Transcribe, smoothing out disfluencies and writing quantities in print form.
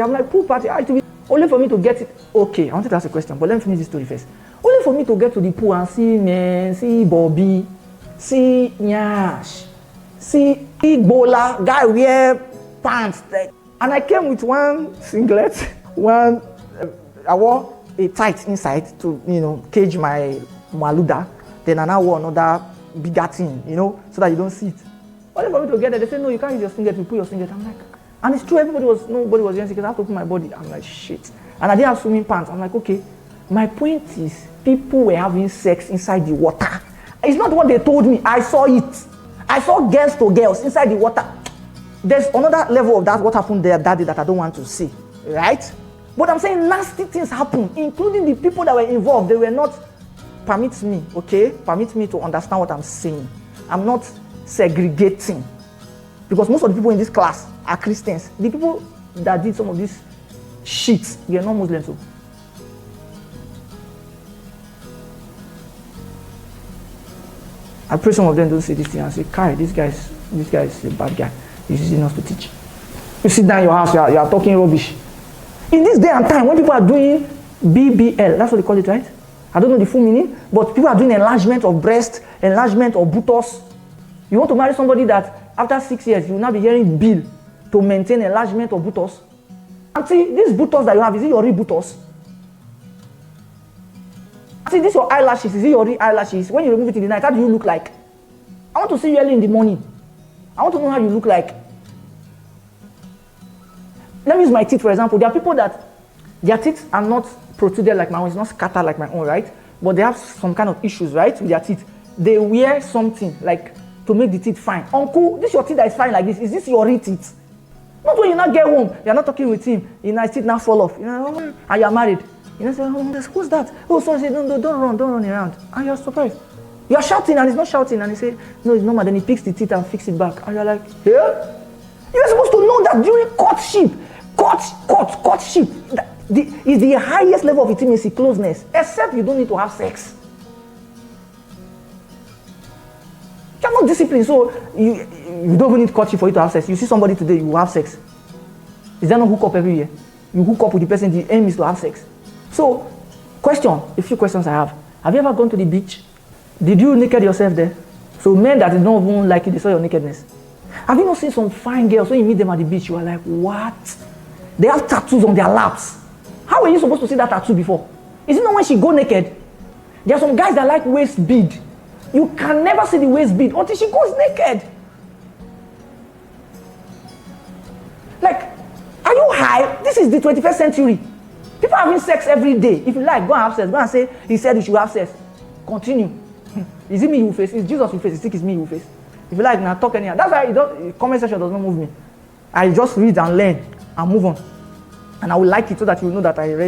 I'm like, pool party, only for me to get it. Okay, I wanted to ask a question, but let me finish this story first. Only for me to get to the pool and see men, see Bobby, see Nyash, see Igbola, guy wear pants. And I came with one singlet, I wore a tight inside to, cage my maluda. Then I now wore another bigger thing, so that you don't see it. Only for me to get there, they say, no, you can't use your singlet, you put your singlet. I'm like, and it's true, nobody was wearing singlet, I have to put my body. I'm like, shit. And I didn't have swimming pants. I'm like, okay. My point is, people were having sex inside the water. It's not what they told me, I saw it. I saw girls to girls inside the water. There's another level of that, what happened there that day that I don't want to see, right? But I'm saying nasty things happen, including the people that were involved. They were not, permit me to understand what I'm saying. I'm not segregating. Because most of the people in this class are Christians. The people that did some of this shit, they are not Muslims. So. I pray some of them don't say this thing and say, Kai, this guy is a bad guy. He's using us to teach. You sit down in your house, you are talking rubbish. In this day and time, when people are doing BBL, that's what they call it, right? I don't know the full meaning, but people are doing enlargement of breast, enlargement of buttocks. You want to marry somebody that after 6 years, you will now be hearing bill to maintain enlargement of buttocks. And see, this buttocks that you have, is it your real buttocks? See, this your eyelashes, is it your real eyelashes? When you remove it in the night, how do you look like? I want to see you early in the morning. I want to know how you look like. Let me use my teeth, for example. There are people that their teeth are not protruded like my own, it's not scattered like my own, right? But they have some kind of issues, right, with their teeth. They wear something like to make the teeth fine. Uncle, this your teeth that is fine like this. Is this your real teeth? Not when you not get home, you're not talking with him, his teeth now fall off. And you're married. Say, who's that? Oh, sorry, say, no, don't run around. And you're surprised. You're shouting and he's not shouting, and he say, no, it's normal. Then he picks the teeth and fix it back. And you're like, yeah? You're supposed to know that during courtship is the highest level of intimacy, closeness, except you don't need to have sex. You're not disciplined, so you don't even need courtship for you to have sex. You see somebody today, you will have sex. Is there no hookup every year? You hook up with the person, the aim is to have sex. So, a few questions I have. Have you ever gone to the beach? Did you naked yourself there? So men that don't even like it, they saw your nakedness. Have you not seen some fine girls, when you meet them at the beach, you are like, what? They have tattoos on their laps. How were you supposed to see that tattoo before? Is it not when she go naked? There are some guys that like waist bead. You can never see the waist bead until she goes naked. Like, are you high? This is the 21st century. People are having sex every day. If you like, go and have sex. Go and say, he said you should have sex. Continue. Is it me you will face? Is Jesus you face? Is it me you will face? If you like, now talk anyhow. That's why comment section does not move me. I just read and learn and move on. And I will like it so that you know that I read it.